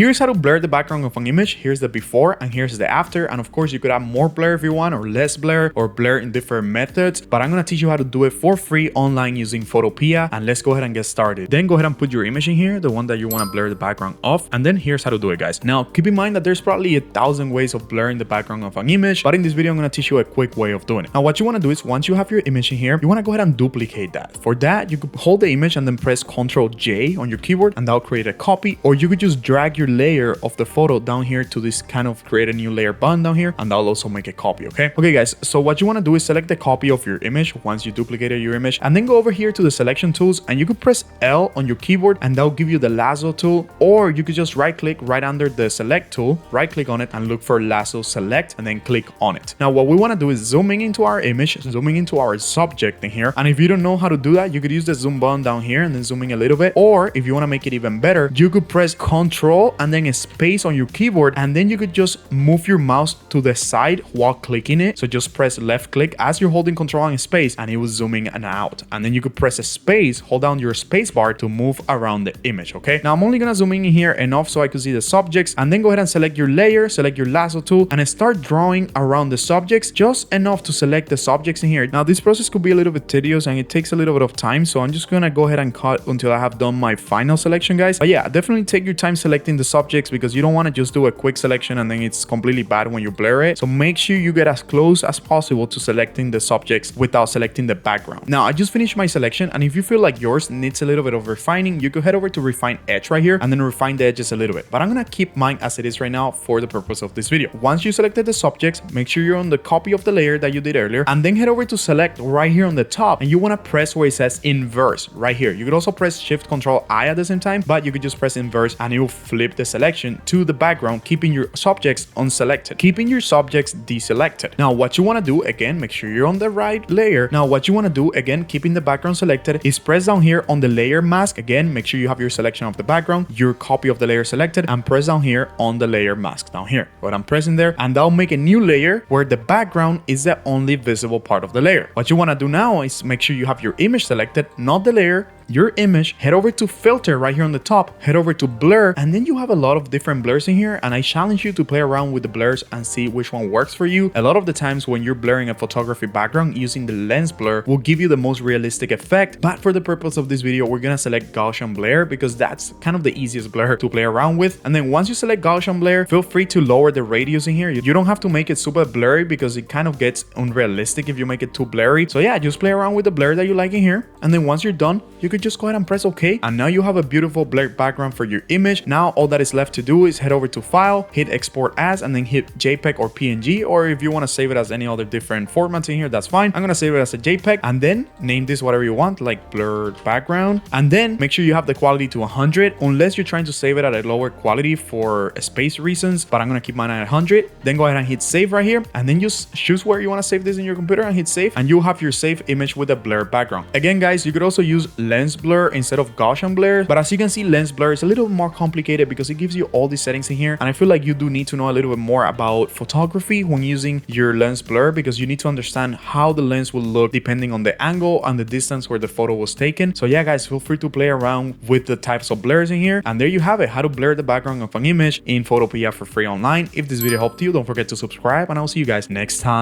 here's how to blur the background of an image. Here's the before and here's the after. And of course you could add more blur if you want, or less blur, or blur in different methods, but I'm gonna teach you how to do it for free online using Photopea. And let's go ahead and get started. Then go ahead and put your image in here, the one that you want to blur the background of, and then here's how to do it, guys. Now keep in mind that there's probably 1,000 ways of blurring the background of an image, but in this video I'm gonna teach you a quick way of doing it. Now what you want to do is, once you have your image in here, you want to go ahead and duplicate that. For that, you could hold the image and then press Ctrl J on your keyboard, and that'll create a copy. Or you could just drag your layer of the photo down here to this kind of create a new layer button down here, and that'll also make a copy. Okay guys, so what you want to do is select the copy of your image once you duplicated your image, and then go over here to the selection tools, and you could press L on your keyboard and that'll give you the lasso tool. Or you could just right click right under the select tool, right click on it and look for lasso select, and then click on it. Now what we want to do is zooming into our image, zooming into our subject in here. And if you don't know how to do that, you could use the zoom button down here and then zooming a little bit. Or if you want to make it even better, you could press Control and then a space on your keyboard, and then you could just move your mouse to the side while clicking it. So just press left click as you're holding Control and space, and it was zooming and out. And then you could press a space, hold down your space bar to move around the image. Okay, now I'm only gonna zoom in here enough so I could see the subjects, and then go ahead and select your layer, select your lasso tool, and start drawing around the subjects, just enough to select the subjects in here. Now this process could be a little bit tedious and it takes a little bit of time, so I'm just gonna go ahead and cut until I have done my final selection, guys. But yeah, definitely take your time selecting the subjects, because you don't want to just do a quick selection and then it's completely bad when you blur it. So make sure you get as close as possible to selecting the subjects without selecting the background. Now I just finished my selection, and if you feel like yours needs a little bit of refining, you could head over to refine edge right here and then refine the edges a little bit. But I'm gonna keep mine as it is right now for the purpose of this video. Once you selected the subjects, make sure you're on the copy of the layer that you did earlier, and then head over to select right here on the top, and you want to press where it says inverse right here. You could also press Shift Control I at the same time, but you could just press inverse and it will flip the selection to the background, keeping your subjects unselected, keeping your subjects deselected. Now what you want to do, again, make sure you're on the right layer. Now what you want to do, again, keeping the background selected, is press down here on the layer mask. Again, make sure you have your selection of the background, your copy of the layer selected, and press down here on the layer mask down here. But I'm pressing there, and that'll make a new layer where the background is the only visible part of the layer. What you want to do now is make sure you have your image selected, not the layer, your image. Head over to filter right here on the top, head over to blur, and then you have a lot of different blurs in here, and I challenge you to play around with the blurs and see which one works for you. A lot of the times when you're blurring a photography background, using the lens blur will give you the most realistic effect, but for the purpose of this video we're gonna select Gaussian blur, because that's kind of the easiest blur to play around with. And then once you select Gaussian blur, feel free to lower the radius in here. You don't have to make it super blurry, because it kind of gets unrealistic if you make it too blurry. So yeah, just play around with the blur that you like in here, and then once you're done, you could just go ahead and press OK, and now you have a beautiful blurred background for your image. Now all that is left to do is head over to File, hit Export As, and then hit JPEG or PNG, or if you want to save it as any other different formats in here, that's fine. I'm gonna save it as a JPEG, and then name this whatever you want, like blurred background, and then make sure you have the quality to 100, unless you're trying to save it at a lower quality for space reasons, but I'm gonna keep mine at 100. Then go ahead and hit save right here, and then just choose where you want to save this in your computer and hit save, and you'll have your saved image with a blurred background. Again guys, you could also use lens blur instead of Gaussian blur, but as you can see, lens blur is a little more complicated because it gives you all these settings in here, and I feel like you do need to know a little bit more about photography when using your lens blur, because you need to understand how the lens will look depending on the angle and the distance where the photo was taken. So yeah guys, feel free to play around with the types of blurs in here, and there you have it, how to blur the background of an image in Photopea for free online. If this video helped you, don't forget to subscribe, and I'll see you guys next time.